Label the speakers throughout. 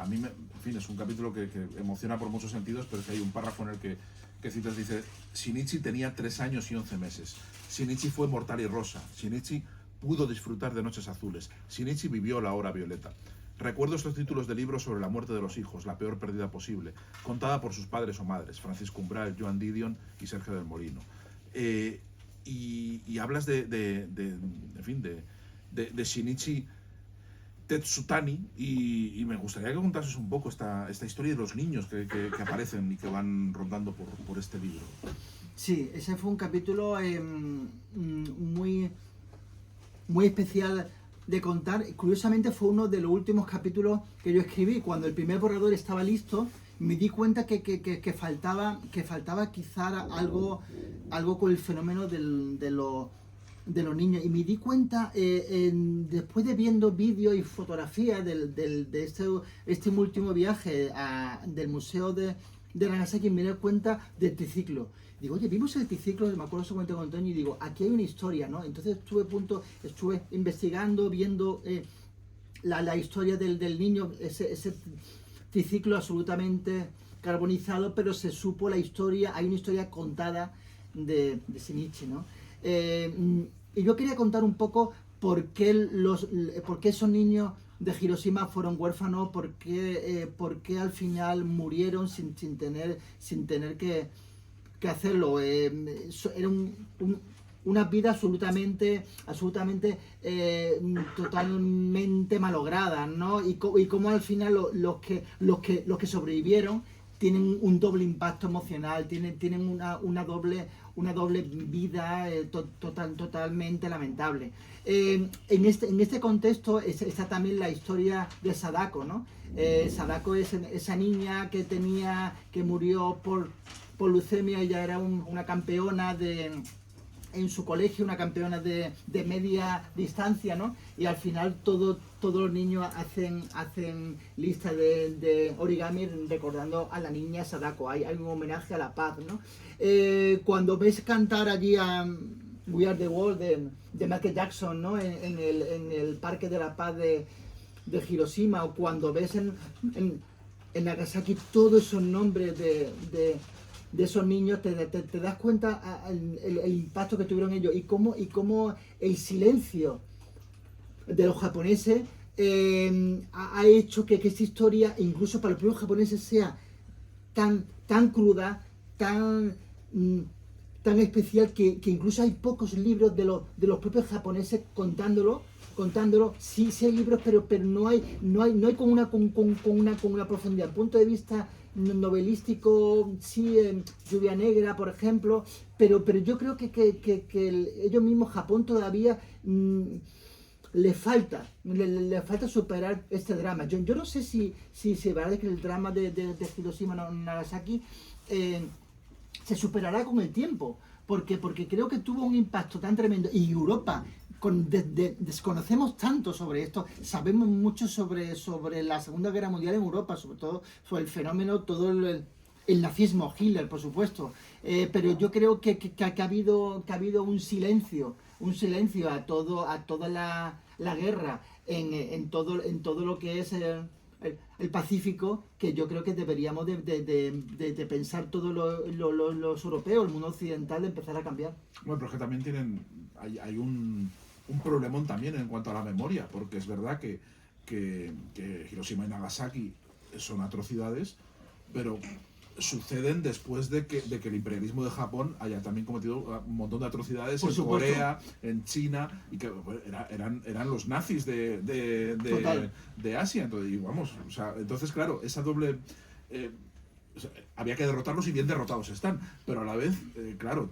Speaker 1: a mí, en fin, es un capítulo que emociona por muchos sentidos, pero es que hay un párrafo en el que citas, dice: Shinichi tenía 3 años y 11 meses. Shinichi fue mortal y rosa. Shinichi pudo disfrutar de noches azules. Shinichi vivió la hora violeta. Recuerdo estos títulos de libros sobre la muerte de los hijos, la peor pérdida posible, contada por sus padres o madres, Francisco Umbral, Joan Didion y Sergio del Molino. Y hablas en fin, de Shinichi Tetsutani, y me gustaría que contases un poco esta historia de los niños que aparecen y que van rondando por este libro.
Speaker 2: Sí, ese fue un capítulo muy, muy especial de contar. Curiosamente fue uno de los últimos capítulos que yo escribí. Cuando el primer borrador estaba listo, me di cuenta que faltaba quizá algo con el fenómeno de los niños. Y me di cuenta, después de viendo vídeos y fotografías de este último viaje del museo de Nagasaki, me di cuenta del triciclo. Digo, oye, vimos el triciclo, me acuerdo seguramente con Antonio, y digo, aquí hay una historia, ¿no? Entonces estuve investigando, viendo la historia del niño, ese triciclo absolutamente carbonizado, pero se supo la historia, hay una historia contada de Shinichi, ¿no? Y yo quería contar un poco por qué esos niños de Hiroshima fueron huérfanos, por qué al final murieron sin tener que hacerlo. Era una vida absolutamente totalmente malograda, ¿no? Y cómo al final los que sobrevivieron tienen un doble impacto emocional, tienen una doble vida totalmente lamentable. En este contexto está también la historia de Sadako, ¿no? Sadako es esa niña que murió por leucemia. Ella era una campeona en su colegio, una campeona de media distancia, ¿no? Y al final todos los niños hacen lista de origami recordando a la niña Sadako. Hay un homenaje a la paz, ¿no? Cuando ves cantar allí a We Are the World de Michael Jackson, ¿no? En el Parque de la Paz de Hiroshima, o cuando ves en Nagasaki todos esos nombres de esos niños, te das cuenta el impacto que tuvieron ellos, y cómo el silencio de los japoneses ha hecho que esta historia, incluso para los propios japoneses, sea tan cruda, tan especial, que incluso hay pocos libros de los propios japoneses contándolo. Sí hay libros, pero no hay con una profundidad. Punto de vista novelístico, sí, Lluvia Negra, por ejemplo, pero yo creo que ellos mismos, Japón, todavía le falta superar este drama. Yo no sé si verdad que el drama de Hiroshima no Nagasaki se superará con el tiempo, porque creo que tuvo un impacto tan tremendo. Y Europa, desconocemos tanto sobre esto, sabemos mucho sobre la Segunda Guerra Mundial en Europa, sobre todo sobre el fenómeno, todo el nazismo, Hitler, por supuesto, pero yo creo que ha habido un silencio a toda la guerra en todo lo que es el Pacífico, que yo creo que deberíamos de pensar todos los europeos, el mundo occidental, de empezar a cambiar.
Speaker 1: Bueno, pero es que también hay un problemón también en cuanto a la memoria, porque es verdad que Hiroshima y Nagasaki son atrocidades, pero suceden después de que el imperialismo de Japón haya también cometido un montón de atrocidades en Corea, en China, y que eran los nazis de Asia. Entonces, claro, esa doble... había que derrotarlos, y bien derrotados están, pero a la vez, claro,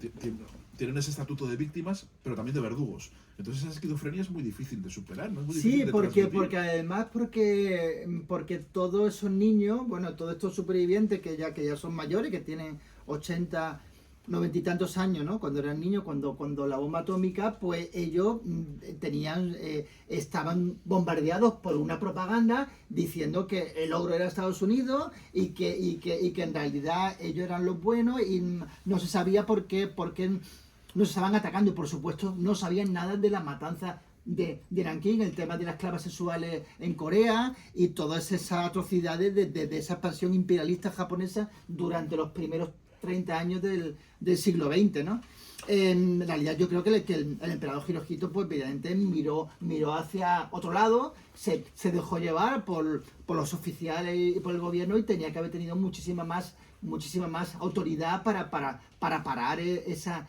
Speaker 1: tienen ese estatuto de víctimas, pero también de verdugos. Entonces esa esquizofrenia es muy difícil de superar, ¿no? Es muy difícil de transmitir.
Speaker 2: Porque además porque todos esos niños, bueno, todos estos supervivientes que ya son mayores, que tienen 80, 90 y tantos años, ¿no? Cuando eran niños, cuando la bomba atómica, pues ellos estaban bombardeados por una propaganda diciendo que el ogro era Estados Unidos, y que en realidad ellos eran los buenos, y no se sabía por qué nos estaban atacando, y por supuesto no sabían nada de la matanza de Nankín, el tema de las esclavas sexuales en Corea y todas esas atrocidades de esa expansión imperialista japonesa durante los primeros 30 años del siglo XX, ¿no? En realidad yo creo que el emperador Hirohito pues evidentemente miró hacia otro lado, se dejó llevar por los oficiales y por el gobierno y tenía que haber tenido muchísima más autoridad para parar esa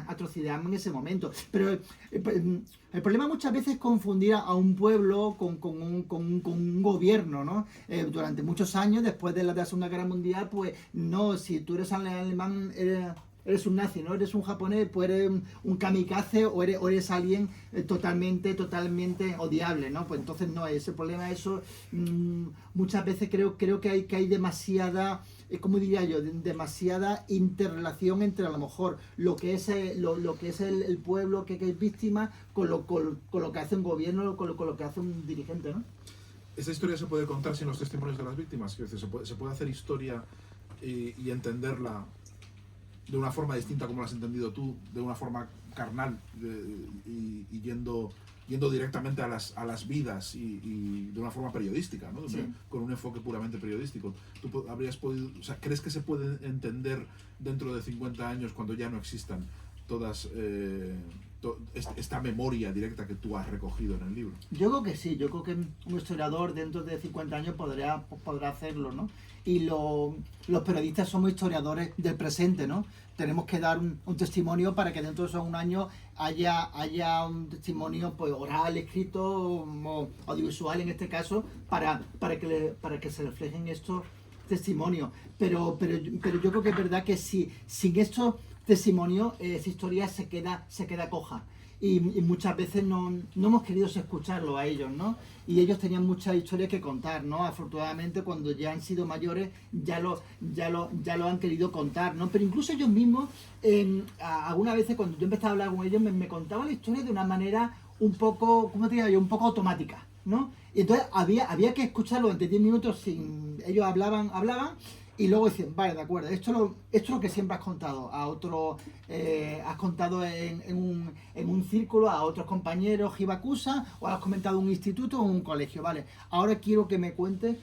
Speaker 2: atrocidad en ese momento. Pero el problema muchas veces es confundir a un pueblo con un gobierno, ¿no? Durante muchos años, después de la Segunda Guerra Mundial, pues no, si tú eres alemán, eres un nazi, ¿no? Eres un japonés, pues eres un kamikaze o eres alguien totalmente odiable, ¿no? Pues entonces no, ese problema, eso muchas veces creo que hay demasiada, ¿cómo diría yo? Demasiada interrelación entre a lo mejor lo que es el pueblo que es víctima con lo que hace un gobierno, con lo que hace un dirigente, ¿no?
Speaker 1: ¿Esta historia se puede contar sin los testimonios de las víctimas? Es decir, ¿se puede hacer historia y entenderla de una forma distinta como lo has entendido tú, de una forma carnal y yendo directamente a las vidas y de una forma periodística, ¿no?
Speaker 2: Sí.
Speaker 1: Con un enfoque puramente periodístico? ¿Tú habrías podido, o sea, crees que se puede entender dentro de 50 años, cuando ya no existan todas esta memoria directa que tú has recogido en el libro?
Speaker 2: Yo creo que sí, yo creo que un historiador dentro de 50 años podrá hacerlo, ¿no? Y los periodistas somos historiadores del presente, ¿no? Tenemos que dar un testimonio para que dentro de esos un año haya un testimonio pues oral, escrito o audiovisual en este caso, para que se reflejen estos testimonios. Pero yo creo que es verdad que sin estos testimonios esa historia se queda coja. Y muchas veces no hemos querido escucharlo a ellos, ¿no? Y ellos tenían muchas historias que contar, ¿no? Afortunadamente, cuando ya han sido mayores, ya lo han querido contar, ¿no? Pero incluso ellos mismos, algunas veces cuando yo empezaba a hablar con ellos, me contaban la historia de una manera un poco, ¿cómo te digo yo? Un poco automática, ¿no? Y entonces había que escucharlo durante 10 minutos, ellos hablaban, y luego decían, vale, de acuerdo, esto es lo que siempre has contado a otro, has contado en un círculo a otros compañeros Hibakusa, o has comentado en un instituto o en un colegio, vale. Ahora quiero que me cuentes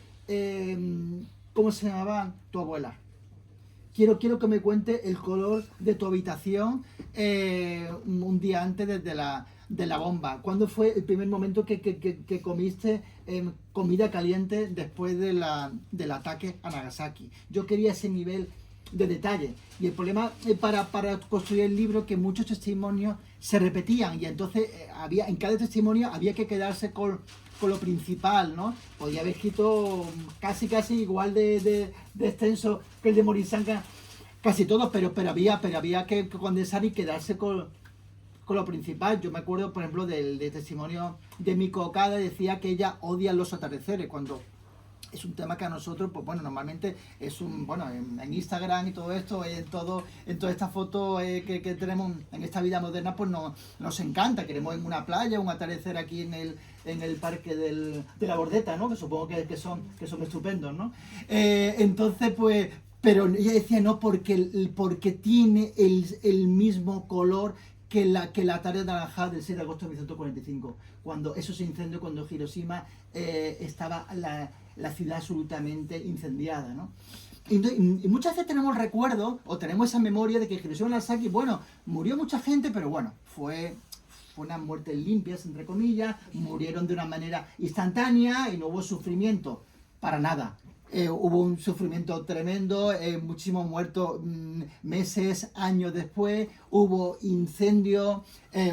Speaker 2: cómo se llamaba tu abuela. Quiero que me cuentes el color de tu habitación un día antes de la bomba. ¿Cuándo fue el primer momento que comiste comida caliente después del ataque a Nagasaki? Yo quería ese nivel de detalle. Y el problema para construir el libro, que muchos testimonios se repetían y entonces en cada testimonio había que quedarse con lo principal, ¿no? Podía haber escrito casi igual de extenso que el de Morisanga, casi todos, pero había que condensar y quedarse con lo principal. Yo me acuerdo, por ejemplo, del testimonio de Miko Okada, decía que ella odia los atardeceres, cuando es un tema que a nosotros, pues bueno, normalmente es en Instagram y todo esto, en todas estas fotos que tenemos en esta vida moderna, pues nos encanta. Queremos en una playa, un atardecer aquí en el parque de la Bordeta, ¿no? Que supongo que son estupendos, ¿no? Entonces, pues, pero ella decía no, porque tiene el mismo color que la tarde naranjada del 6 de agosto de 1945, cuando eso se incendió, cuando Hiroshima estaba la ciudad absolutamente incendiada, ¿no? Y muchas veces tenemos el recuerdo, o tenemos esa memoria de que Hiroshima y Nagasaki, bueno, murió mucha gente, pero bueno, fue unas muertes limpias, entre comillas, murieron de una manera instantánea y no hubo sufrimiento, para nada. Hubo un sufrimiento tremendo, muchísimos muertos meses, años después, hubo incendio,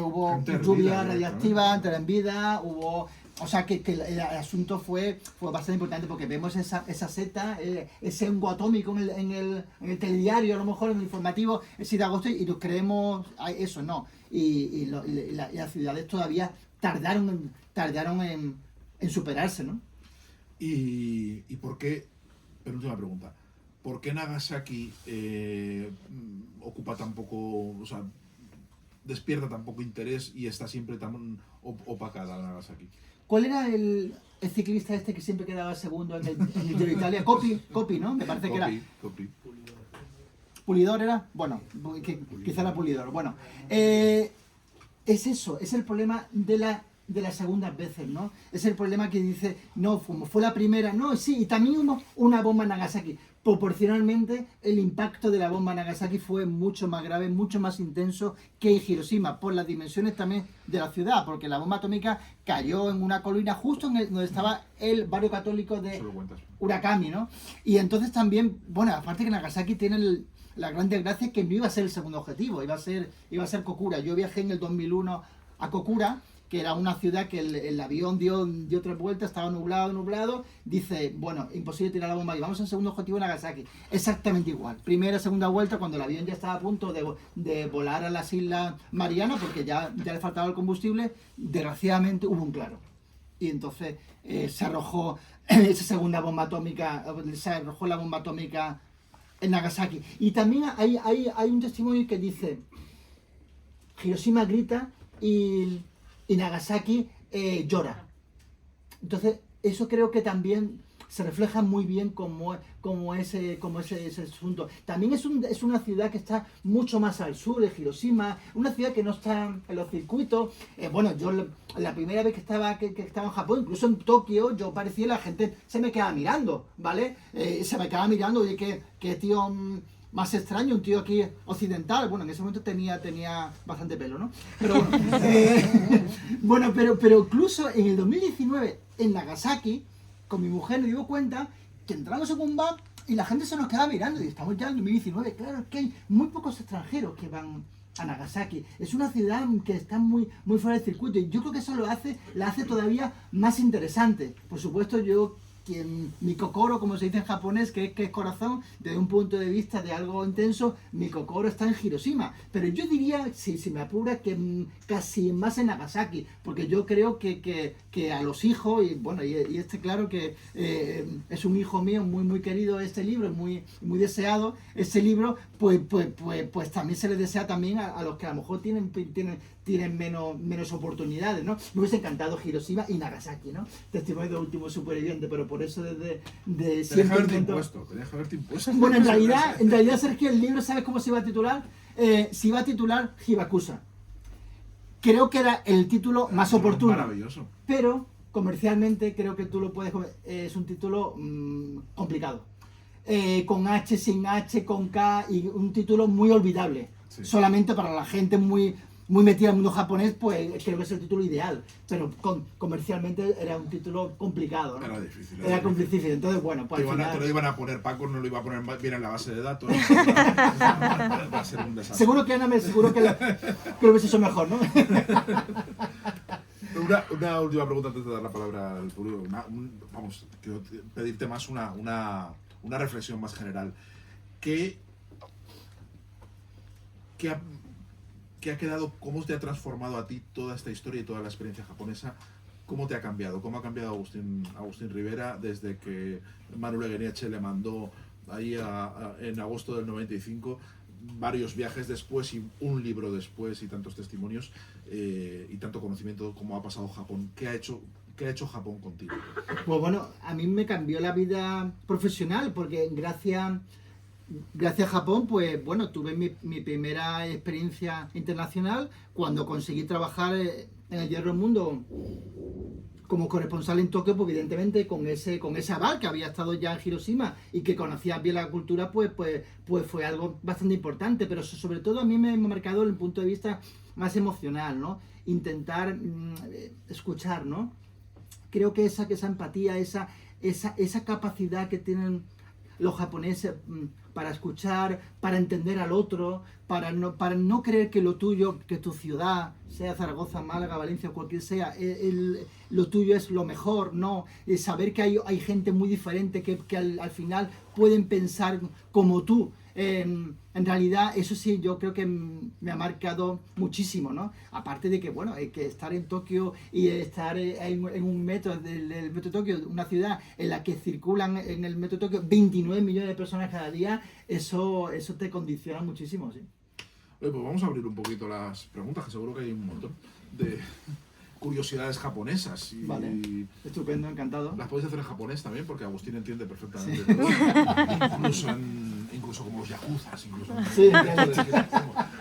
Speaker 2: hubo lluvia radiactiva, gente en vida, hubo... O sea que el asunto fue bastante importante, porque vemos esa seta, ese hongo atómico en el telediario, a lo mejor en el informativo, el 6 de agosto, y nos creemos eso, no. Y las ciudades todavía tardaron en superarse, ¿no?
Speaker 1: ¿Y por qué, penúltima pregunta, por qué Nagasaki ocupa tan poco, o sea, despierta tan poco interés y está siempre tan opacada Nagasaki?
Speaker 2: ¿Cuál era el ciclista este que siempre quedaba segundo en el Giro de Italia? Coppi, ¿no? Me parece que era.
Speaker 1: Coppi.
Speaker 2: ¿Pulidor era? Bueno, quizá era Pulidor. Bueno, es eso, es el problema de las segundas veces, ¿no? Es el problema que dice, no, como fue la primera, no, sí, y también hubo una bomba en Nagasaki. Proporcionalmente, el impacto de la bomba en Nagasaki fue mucho más grave, mucho más intenso que en Hiroshima, por las dimensiones también de la ciudad, porque la bomba atómica cayó en una colina justo donde estaba el barrio católico de Urakami, ¿no? Y entonces también, bueno, aparte que Nagasaki tiene la gran desgracia que no iba a ser el segundo objetivo, iba a ser Kokura. Yo viajé en el 2001 a Kokura, que era una ciudad que el avión dio 3 vueltas, estaba nublado, dice, bueno, imposible tirar la bomba y vamos al segundo objetivo en Nagasaki. Exactamente igual. Primera, segunda vuelta, cuando el avión ya estaba a punto de volar a las Islas Marianas, porque ya le faltaba el combustible, desgraciadamente hubo un claro. Y entonces se arrojó esa segunda bomba atómica, se arrojó la bomba atómica en Nagasaki. Y también hay un testimonio que dice, Hiroshima grita y Nagasaki llora. Entonces, eso creo que también se refleja muy bien como ese asunto. También es una ciudad que está mucho más al sur de Hiroshima, una ciudad que no está en los circuitos. Bueno, yo la primera vez que estaba en Japón, incluso en Tokio, yo parecía la gente se me quedaba mirando, ¿vale? Se me quedaba mirando, oye, qué tío más extraño, un tío aquí occidental. Bueno, en ese momento tenía bastante pelo, ¿no? Pero bueno, pero incluso en el 2019, en Nagasaki, con mi mujer nos dimos cuenta que entramos en un bar y la gente se nos quedaba mirando. Y estamos ya en 2019, claro, es que hay muy pocos extranjeros que van a Nagasaki. Es una ciudad que está muy fuera del circuito y yo creo que eso la hace todavía más interesante. Por supuesto, mi kokoro, como se dice en japonés, que es corazón, desde un punto de vista de algo intenso, mi kokoro está en Hiroshima. Pero yo diría, si me apura, que casi más en Nagasaki, porque yo creo que a los hijos, y bueno, y claro que es un hijo mío muy querido este libro, muy deseado, este libro, pues también se le desea también a los que a lo mejor tienen menos oportunidades, ¿no? Me hubiese encantado Hiroshima y Nagasaki, ¿no? Testimonio de último superviviente, pero por eso desde siempre
Speaker 1: Tenía que haberte impuesto.
Speaker 2: Bueno, en realidad, Sergio, el libro, ¿sabes cómo se iba a titular? Se iba a titular Hibakusa. Creo que era el título más oportuno.
Speaker 1: Maravilloso.
Speaker 2: Pero comercialmente creo que tú lo puedes... es un título complicado. Con H, sin H, con K, y un título muy olvidable. Sí. Solamente para la gente muy metida en el mundo japonés, pues creo que es el título ideal. Pero comercialmente era un título complicado, ¿no?
Speaker 1: Era difícil.
Speaker 2: Era difícil. Entonces, bueno, pues
Speaker 1: te lo iban a poner Paco, no lo iba a poner bien en la base de datos. Va a ser un desastre.
Speaker 2: Seguro que lo hubiese hecho mejor, ¿no?
Speaker 1: Una última pregunta antes de dar la palabra al público. Quiero pedirte más una reflexión más general. ¿Qué ha quedado, cómo te ha transformado a ti toda esta historia y toda la experiencia japonesa? ¿Cómo te ha cambiado? ¿Cómo ha cambiado Agustín Rivera desde que Manuel Eguenietxe le mandó ahí en agosto del 95, varios viajes después y un libro después y tantos testimonios y tanto conocimiento como ha pasado Japón? ¿Qué ha hecho Japón contigo?
Speaker 2: Pues bueno, a mí me cambió la vida profesional porque gracias a Japón, pues bueno, tuve mi primera experiencia internacional cuando conseguí trabajar en el Diario El Mundo como corresponsal en Tokio, pues evidentemente con ese aval, que había estado ya en Hiroshima y que conocía bien la cultura, pues fue algo bastante importante, pero sobre todo a mí me ha marcado el punto de vista más emocional, ¿no? Intentar escuchar, ¿no? Creo que esa empatía, esa capacidad que tienen los japoneses para escuchar, para entender al otro, para no creer que lo tuyo, que tu ciudad, sea Zaragoza, Málaga, Valencia o cualquier sea, lo tuyo es lo mejor, no, saber que hay gente muy diferente que al final pueden pensar como tú. En realidad, eso sí, yo creo que me ha marcado muchísimo, ¿no? Aparte de que, bueno, que estar en Tokio y estar en un metro, del metro de Tokio, una ciudad en la que circulan en el metro de Tokio 29 millones de personas cada día, eso te condiciona muchísimo, sí.
Speaker 1: Oye, pues vamos a abrir un poquito las preguntas, que seguro que hay un montón de curiosidades japonesas.
Speaker 2: Vale, estupendo, encantado.
Speaker 1: Las podéis hacer en japonés también, porque Agustín entiende perfectamente. Sí. Incluso como los yakuzas, incluso.
Speaker 2: Sí,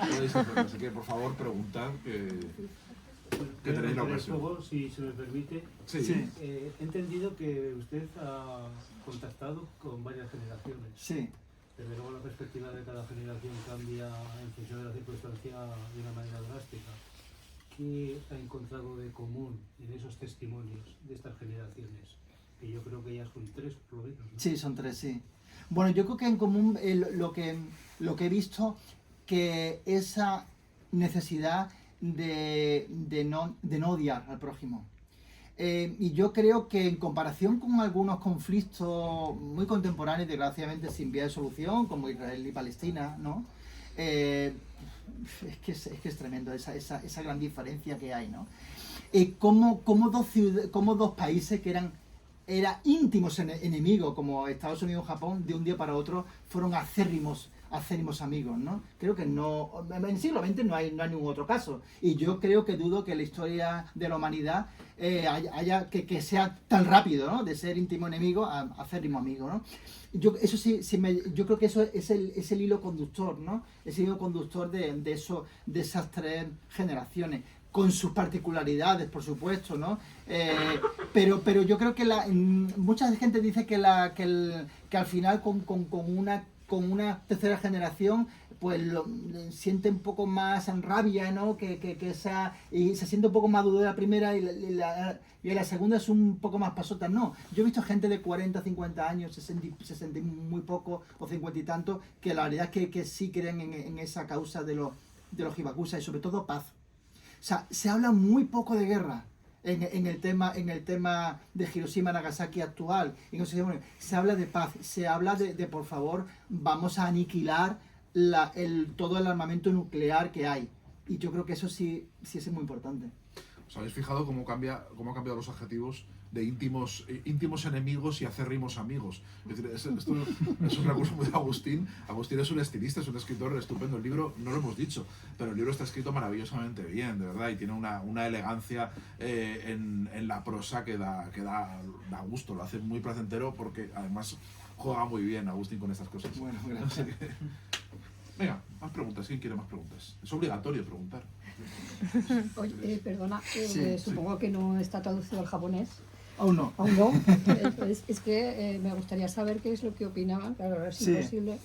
Speaker 1: podéis hacerlo. Así que, por favor, preguntad que tenéis la ocasión.
Speaker 3: Si se me permite,
Speaker 1: Sí.
Speaker 2: Sí.
Speaker 3: he entendido que usted ha contactado con varias generaciones.
Speaker 2: Sí.
Speaker 3: Desde luego la perspectiva de cada generación cambia en función de la circunstancia de una manera drástica. ¿Qué ha encontrado de común en esos testimonios de estas generaciones? Que yo creo que ya son 3 por lo menos, ¿no?
Speaker 2: Sí, son 3, sí. Bueno, yo creo que en común lo que he visto, que esa necesidad de no odiar al prójimo. Y yo creo que en comparación con algunos conflictos muy contemporáneos, desgraciadamente sin vía de solución, como Israel y Palestina, ¿no? Es que es tremendo esa gran diferencia que hay, ¿no? Como dos países que eran íntimos enemigos, como Estados Unidos y Japón, de un día para otro fueron acérrimos amigos, ¿no? Creo que no, en el siglo XX no hay ningún otro caso, y yo creo que dudo que la historia de la humanidad haya que sea tan rápido, ¿no? De ser íntimo enemigo a acérrimo amigo, ¿no? Yo creo que eso es el hilo conductor, ¿no? Es el hilo conductor de esas 3 generaciones, con sus particularidades, por supuesto, ¿no? Pero yo creo que mucha gente dice que al final con una tercera generación pues siente un poco más en rabia, ¿no? Y se siente un poco más duro de la primera y la segunda es un poco más pasota. No, yo he visto gente de 40, 50 años, 60 muy poco o 50 y tanto, que la verdad es que sí creen en esa causa de los Hibakusha, y sobre todo paz. O sea, se habla muy poco de guerra en el tema de Hiroshima, Nagasaki actual. Se habla de paz, se habla de por favor, vamos a aniquilar todo el armamento nuclear que hay. Y yo creo que eso sí es muy importante.
Speaker 1: ¿Os habéis fijado cómo han cambiado los adjetivos de íntimos enemigos y acérrimos amigos? Es decir, esto es un recurso muy de Agustín. Agustín es un estilista, es un escritor estupendo. El libro, no lo hemos dicho, pero el libro está escrito maravillosamente bien, de verdad, y tiene una elegancia en la prosa que da gusto, lo hace muy placentero, porque además juega muy bien Agustín con estas cosas.
Speaker 2: Bueno, gracias.
Speaker 1: Venga, más preguntas. ¿Quién quiere más preguntas? Es obligatorio preguntar.
Speaker 4: Oye, perdona,
Speaker 2: Sí,
Speaker 4: supongo que no está traducido al japonés.
Speaker 2: Aún no.
Speaker 4: Aún no. Es que me gustaría saber qué es lo que opinaban, claro, ahora es imposible,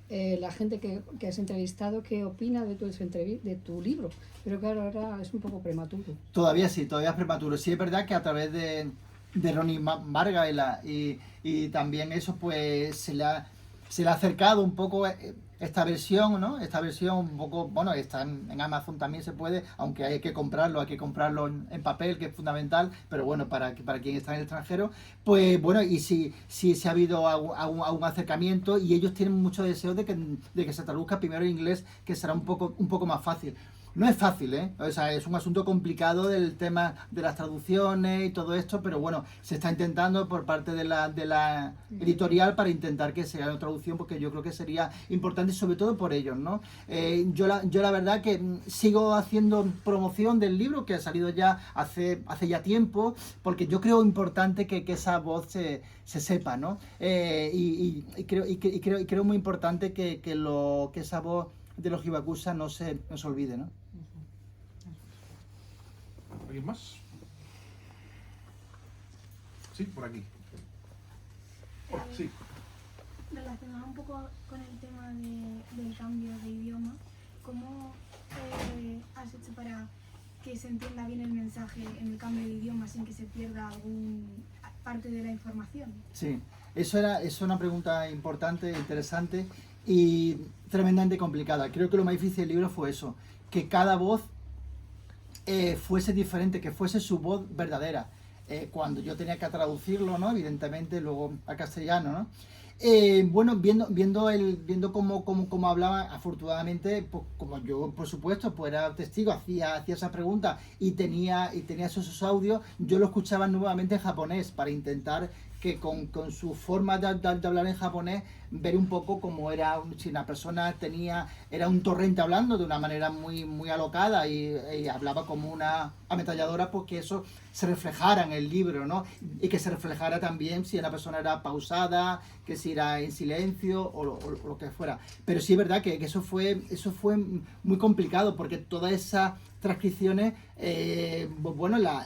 Speaker 4: la gente que has entrevistado, qué opina de tu libro. Pero claro, ahora es un poco prematuro.
Speaker 2: Todavía es prematuro. Sí es verdad que a través de Ronnie Varga y también eso, pues se le ha acercado un poco esta versión, ¿no? Esta versión un poco, bueno, está en Amazon también se puede, aunque hay que comprarlo en papel, que es fundamental, pero bueno, para quien está en el extranjero, pues bueno, y si ha habido un acercamiento, y ellos tienen mucho deseo de que se traduzca primero en inglés, que será un poco más fácil. No es fácil, ¿eh? O sea, es un asunto complicado del tema de las traducciones y todo esto, pero bueno, se está intentando por parte de la editorial para intentar que sea una traducción, porque yo creo que sería importante, sobre todo por ellos, ¿no? Yo la verdad que sigo haciendo promoción del libro, que ha salido ya hace ya tiempo, porque yo creo importante que esa voz se sepa, ¿no? Y creo muy importante que esa voz de los Hibakusha no se olvide, ¿no?
Speaker 1: ¿Alguien más? Sí, por aquí. Sí.
Speaker 5: Relacionado un poco con el tema del cambio de idioma, ¿cómo has hecho para que se entienda bien el mensaje en el cambio de idioma sin que se pierda algún parte de la información?
Speaker 2: Sí, eso es una pregunta importante, interesante y tremendamente complicada. Creo que lo más difícil del libro fue eso, que cada voz fuese diferente, que fuese su voz verdadera. Cuando yo tenía que traducirlo, ¿no? Evidentemente, luego a castellano, ¿no? Bueno, viendo cómo hablaba, afortunadamente, pues, como yo, por supuesto, pues era testigo, hacía esa pregunta y tenía esos audios, yo lo escuchaba nuevamente en japonés para intentar que con su forma de hablar en japonés, ver un poco cómo era, si una persona era un torrente hablando de una manera muy, muy alocada y hablaba como una ametralladora, pues que eso se reflejara en el libro, ¿no? Y que se reflejara también si una persona era pausada, que si era en silencio o lo que fuera. Pero sí es verdad que eso fue muy complicado, porque todas esas transcripciones, bueno, la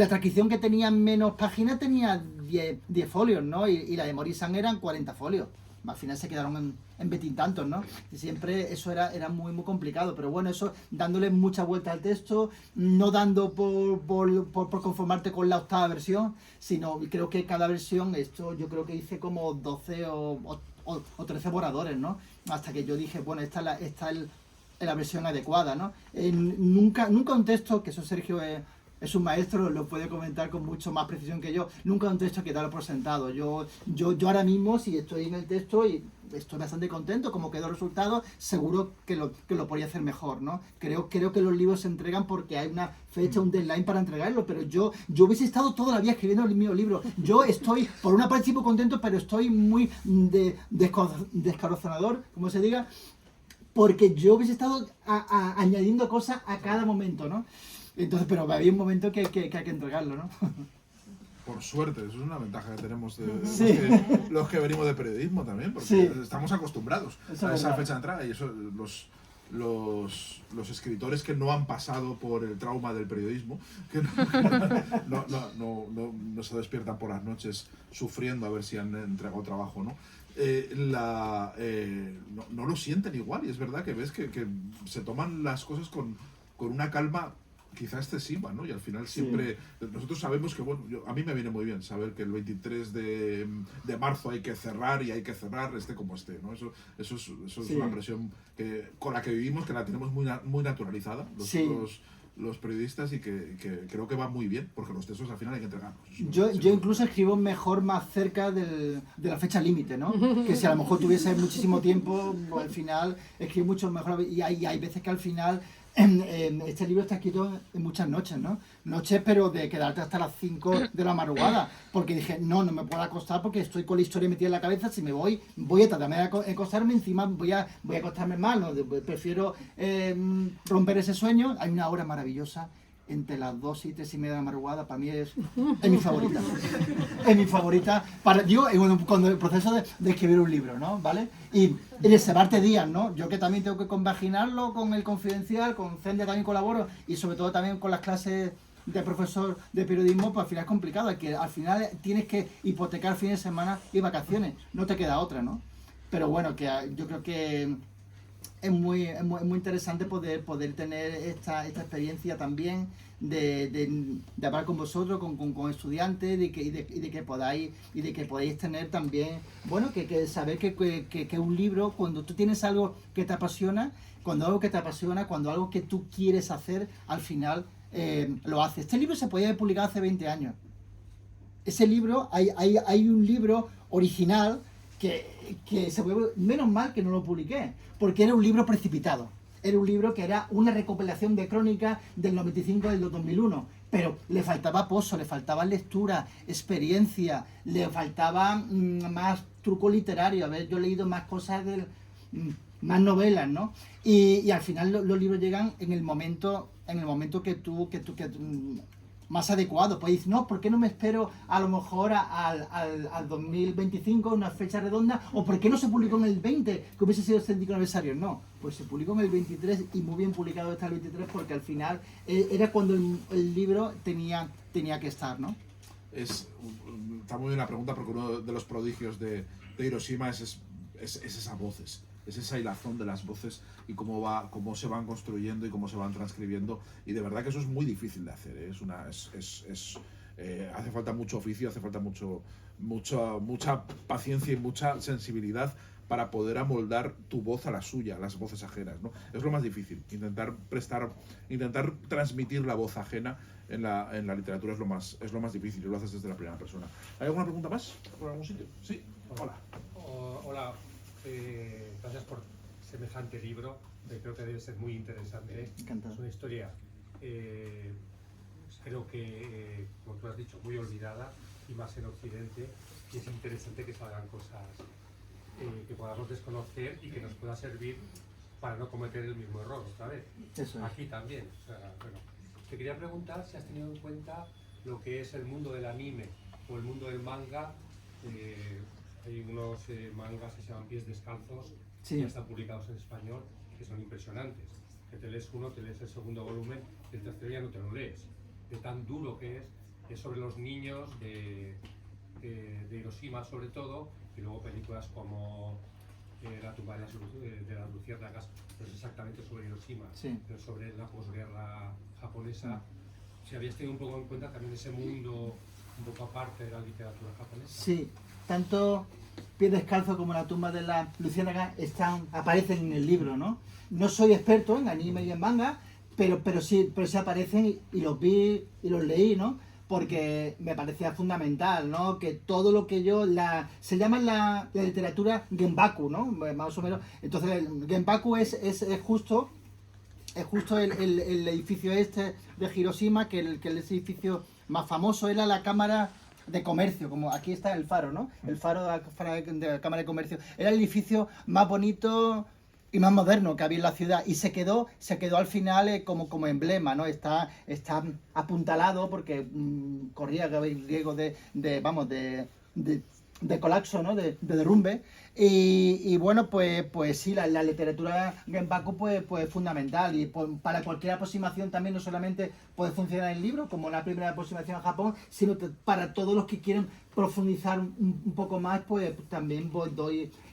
Speaker 2: transcripción que tenía menos páginas tenía 10 folios, ¿no? Y la de Mori-san eran 40 folios. Al final se quedaron en veintitantos, ¿no? Y siempre eso era muy, muy complicado. Pero bueno, eso dándole mucha vuelta al texto, no dando por conformarte con la 8ª versión, sino creo que cada versión, yo creo que hice como 12 o 13 borradores, ¿no? Hasta que yo dije, bueno, esta es la versión adecuada, ¿no? Nunca un texto, que eso Sergio es un maestro, lo puede comentar con mucho más precisión que yo, nunca un texto que darlo por sentado. Yo ahora mismo, si estoy en el texto y estoy bastante contento como quedó el resultado, seguro que lo podría hacer mejor, ¿no? Creo que los libros se entregan porque hay una fecha, un deadline para entregarlo, pero yo hubiese estado toda la vida escribiendo el mío libro. Yo estoy, por una parte, muy contento, pero estoy muy descorazonador, como se diga, porque yo hubiese estado añadiendo cosas a cada momento, ¿no? Entonces, pero había un momento que hay que entregarlo, ¿no?
Speaker 1: Por suerte, eso es una ventaja que tenemos
Speaker 2: Sí.
Speaker 1: los que venimos de periodismo también, porque
Speaker 2: Sí.
Speaker 1: estamos acostumbrados
Speaker 2: Eso
Speaker 1: a
Speaker 2: es
Speaker 1: esa
Speaker 2: verdad.
Speaker 1: fecha de entrada, y eso los escritores que no han pasado por el trauma del periodismo, que no se despiertan por las noches sufriendo a ver si han entregado trabajo o no. No lo sienten igual, y es verdad que ves que se toman las cosas con una calma quizá excesiva, ¿no? Y al final siempre, nosotros sabemos que, bueno, a mí me viene muy bien saber que el 23 de marzo hay que cerrar, y hay que cerrar esté como esté, ¿no? Eso es una presión con la que vivimos, que la tenemos muy naturalizada los periodistas, y que creo que va muy bien, porque los textos al final hay que entregarlos.
Speaker 2: Yo incluso escribo mejor más cerca de la fecha límite, ¿no? Que si a lo mejor tuviese muchísimo tiempo, pues al final escribo mucho mejor. Y hay veces que al final este libro está escrito en muchas noches, ¿no? Noches, pero de quedarte hasta las 5 de la madrugada, porque dije, no me puedo acostar porque estoy con la historia metida en la cabeza. Si me voy a tratar de acostarme, encima voy a acostarme mal, ¿no? Prefiero romper ese sueño. Hay una hora maravillosa entre las 2 y 3 y media de la madrugada, para mí es mi favorita. Es mi favorita, cuando el proceso de escribir un libro, ¿no? ¿Vale? Y reservarte días, ¿no? Yo que también tengo que compaginarlo con el Confidencial, con Zendia también colaboro, y sobre todo también con las clases de profesor de periodismo, pues al final es complicado, que al final tienes que hipotecar fines de semana y vacaciones, no te queda otra, ¿no? Pero bueno, que yo creo que es muy interesante poder tener esta experiencia también de hablar con vosotros, con estudiantes, y de que podáis tener también, bueno, que saber que un libro, cuando tú tienes algo que te apasiona, cuando algo que tú quieres hacer, al final lo haces. Este libro se podía haber publicado hace 20 años. Ese libro, hay un libro original que se puede, menos mal que no lo publiqué, porque era un libro precipitado. Era un libro que era una recopilación de crónicas del 95 y del 2001, pero le faltaba pozo, le faltaba lectura, experiencia, le faltaba más truco literario, haber yo leído más cosas, más novelas, ¿no? Y al final los libros llegan en el momento que tú más adecuado. Pues dices, no, ¿por qué no me espero a lo mejor al 2025, una fecha redonda? ¿O por qué no se publicó en el 20, que hubiese sido el 70 aniversario? No, pues se publicó en el 23, y muy bien publicado está el 23, porque al final era cuando el libro tenía que estar, ¿no?
Speaker 1: Está muy bien la pregunta, porque uno de los prodigios de Hiroshima es esas voces. Es esa hilazón de las voces, y cómo se van construyendo y cómo se van transcribiendo, y de verdad que eso es muy difícil de hacer, ¿eh? Hace falta mucho oficio, hace falta mucha paciencia y mucha sensibilidad para poder amoldar tu voz a la suya, a las voces ajenas, ¿no? Es lo más difícil, intentar transmitir la voz ajena en la literatura es lo más difícil, y lo haces desde la primera persona. ¿Hay alguna pregunta más por algún sitio? Sí, hola.
Speaker 6: Hola. Gracias por semejante libro, creo que debe ser muy interesante.
Speaker 2: Encantado.
Speaker 6: Es una historia, creo que, como tú has dicho, muy olvidada, y más en Occidente, y es interesante que salgan cosas que podamos desconocer y que nos pueda servir para no cometer el mismo error otra vez.
Speaker 2: Eso es.
Speaker 6: Aquí también. O sea, bueno, te quería preguntar si has tenido en cuenta lo que es el mundo del anime o el mundo del manga. Hay unos mangas que se llaman Pies Descalzos,
Speaker 2: Sí.
Speaker 6: que ya están publicados en español, que son impresionantes. Que te lees uno, te lees el segundo volumen, y el tercero ya no te lo lees. De tan duro que es sobre los niños de Hiroshima sobre todo, y luego películas como La tumba de las luciérnagas, no es exactamente sobre Hiroshima,
Speaker 2: Sí.
Speaker 6: pero sobre la posguerra japonesa. Si habías tenido un poco en cuenta también ese mundo un poco aparte de la literatura japonesa.
Speaker 2: Sí, tanto Pies Descalzos como La tumba de la luciérnaga aparecen en el libro, ¿no? No soy experto en anime y en manga, pero sí aparecen y los vi y los leí, ¿no? Porque me parecía fundamental, ¿no? Que todo lo que se llama la literatura genbaku, ¿no? Más o menos. Entonces el genbaku es justo el edificio este de Hiroshima, que el edificio más famoso era la Cámara de Comercio, como aquí está el faro, ¿no? El faro de la Cámara de Comercio. Era el edificio más bonito y más moderno que había en la ciudad, y se quedó al final como emblema, ¿no? Está apuntalado porque corría el riesgo de colapso, ¿no? De derrumbe, y bueno, pues sí, la literatura genbaku pues es fundamental, y para cualquier aproximación también, no solamente puede funcionar el libro como la primera aproximación a Japón, sino que para todos los que quieren profundizar un poco más, pues también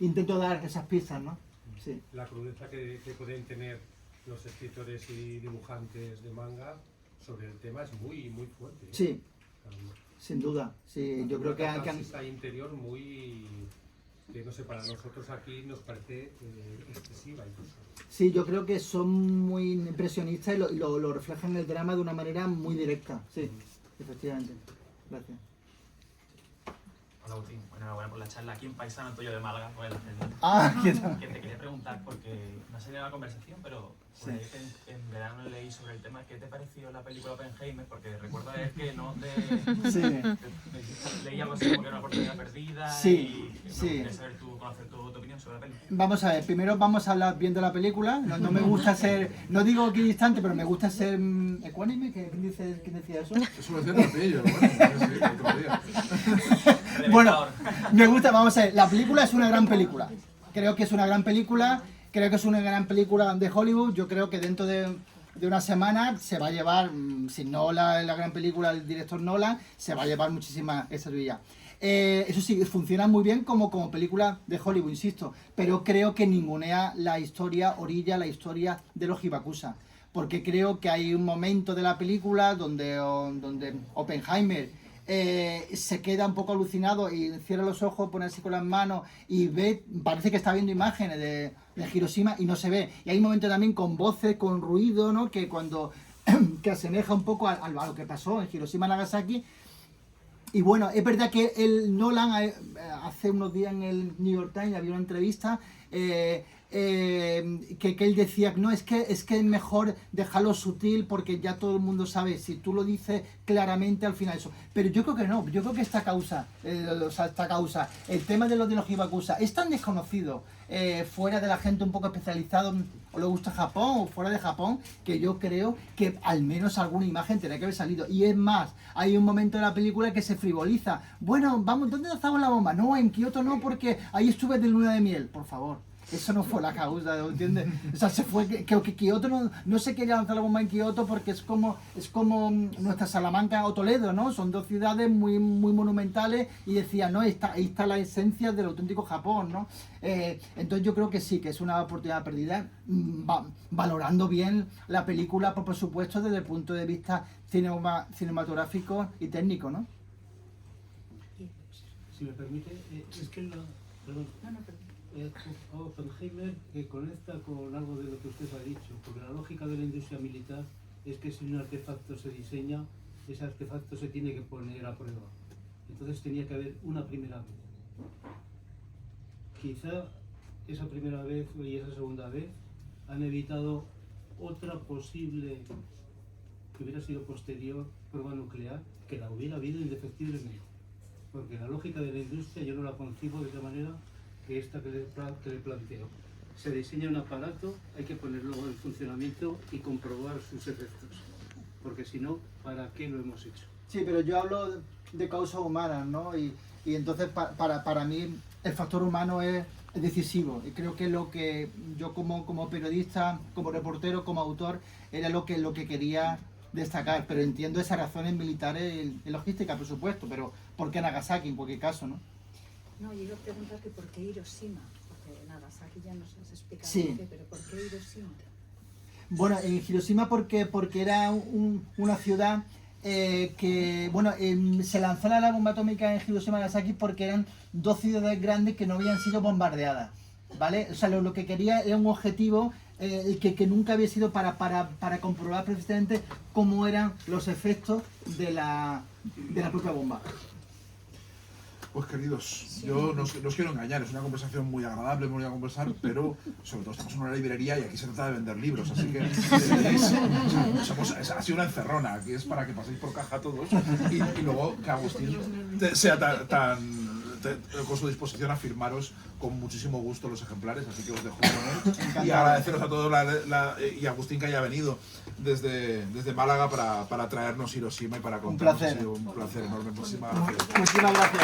Speaker 2: intento dar esas pistas, ¿no? Sí.
Speaker 6: La crudeza que pueden tener los escritores y dibujantes de manga sobre el tema es muy, muy fuerte, ¿eh?
Speaker 2: Sí, sin duda. Sí, yo creo que
Speaker 6: una catarsis interior muy, que no sé, para nosotros aquí nos parece excesiva incluso.
Speaker 2: Sí, yo creo que son muy impresionistas y lo reflejan en el drama de una manera muy directa. Sí, efectivamente. Gracias.
Speaker 7: Hola Agustín, enhorabuena por la charla. Aquí un paisano tuyo de Málaga, por el
Speaker 2: ¿Qué tal?
Speaker 7: que te quería preguntar, porque no ha salido la conversación, pero
Speaker 2: Sí.
Speaker 7: en verano leí sobre el tema. ¿Qué te pareció la película Oppenheimer? Porque recuerdo leer que no te...
Speaker 2: Sí.
Speaker 7: Leí algo así como que era una oportunidad perdida.
Speaker 2: Sí,
Speaker 7: y
Speaker 2: sí.
Speaker 7: quería saber conocer tu opinión sobre la película.
Speaker 2: Vamos a ver, primero vamos a hablar viendo la película. No me gusta ser, no digo equidistante, pero me gusta ser ecuánime. ¿Quién decía eso?
Speaker 1: Eso lo decía Trapillo, bueno, sí, otro día.
Speaker 2: Bueno, me gusta, vamos a ver, la película es una gran película. Creo que es una gran película, de Hollywood. Yo creo que dentro de una semana se va a llevar, si no la gran película del director Nolan, se va a llevar muchísimas estatuillas. Eso sí, funciona muy bien como película de Hollywood, insisto, pero creo que ningunea la historia de los Hibakusa, porque creo que hay un momento de la película donde Oppenheimer se queda un poco alucinado y cierra los ojos, pone así con las manos y parece que está viendo imágenes de Hiroshima y no se ve. Y hay un momento también con voces, con ruido, ¿no? Que que asemeja un poco a lo que pasó en Hiroshima y Nagasaki. Y bueno, es verdad que el Nolan hace unos días en el New York Times había una entrevista que él decía, no, es que es mejor dejarlo sutil porque ya todo el mundo sabe, si tú lo dices claramente al final eso. Pero yo creo que no, yo creo que esta causa, el tema de los Hibakusa es tan desconocido fuera de la gente un poco especializada o le gusta Japón o fuera de Japón, que yo creo que al menos alguna imagen tendría que haber salido. Y es más, hay un momento de la película que se frivoliza. Bueno, vamos, ¿dónde lanzamos la bomba? No, en Kioto no, porque ahí estuve de luna de miel, por favor. Eso no fue la causa, ¿entiendes? O sea, se fue que Kioto no se quería lanzar la bomba en Kioto porque es como nuestra Salamanca o Toledo, ¿no? Son dos ciudades muy, muy monumentales y decía, no, ahí está la esencia del auténtico Japón, ¿no? Entonces yo creo que sí, que es una oportunidad perdida, valorando bien la película, por supuesto, desde el punto de vista cinematográfico y técnico, ¿no?
Speaker 3: Si me permite, es que perdón. Oppenheimer conecta con algo de lo que usted ha dicho, porque la lógica de la industria militar es que si un artefacto se diseña, ese artefacto se tiene que poner a prueba. Entonces tenía que haber una primera vez. Quizá esa primera vez y esa segunda vez han evitado otra posible, que hubiera sido posterior, prueba nuclear, que la hubiera habido indefectiblemente. Porque la lógica de la industria yo no la concibo de otra manera que esta que le planteo. Se diseña un aparato, hay que ponerlo en funcionamiento y comprobar sus efectos. Porque si no, ¿para qué lo hemos hecho?
Speaker 2: Sí, pero yo hablo de causas humanas, ¿no? Y entonces para mí el factor humano es decisivo. Y creo que lo que yo como periodista, como reportero, como autor, era lo que quería destacar. Pero entiendo esas razones militares y logística, por supuesto, pero ¿por qué Nagasaki en cualquier caso, no?
Speaker 8: No, yo iba a preguntar que por qué Hiroshima, porque Nagasaki ya nos has explicado,
Speaker 2: Sí.
Speaker 8: pero ¿por qué Hiroshima?
Speaker 2: Bueno, en Hiroshima porque era una ciudad que, bueno, se lanzó la bomba atómica en Hiroshima y Nagasaki porque eran dos ciudades grandes que no habían sido bombardeadas, ¿vale? O sea, lo que quería era un objetivo que nunca había sido para comprobar precisamente cómo eran los efectos de la propia bomba.
Speaker 1: Pues queridos, yo no os quiero engañar, es una conversación muy agradable, muy a conversar, pero sobre todo estamos en una librería y aquí se trata de vender libros, así que ha sido una encerrona, aquí es para que paséis por caja todos y luego que Agustín sea con su disposición a firmaros con muchísimo gusto los ejemplares, así que os dejo con él y agradeceros a todos y a Agustín que haya venido desde Málaga para traernos Hiroshima y para contarnos.
Speaker 2: Un placer.
Speaker 1: Ha sido un placer enorme. Muchísimas gracias.
Speaker 2: Muchísimas gracias.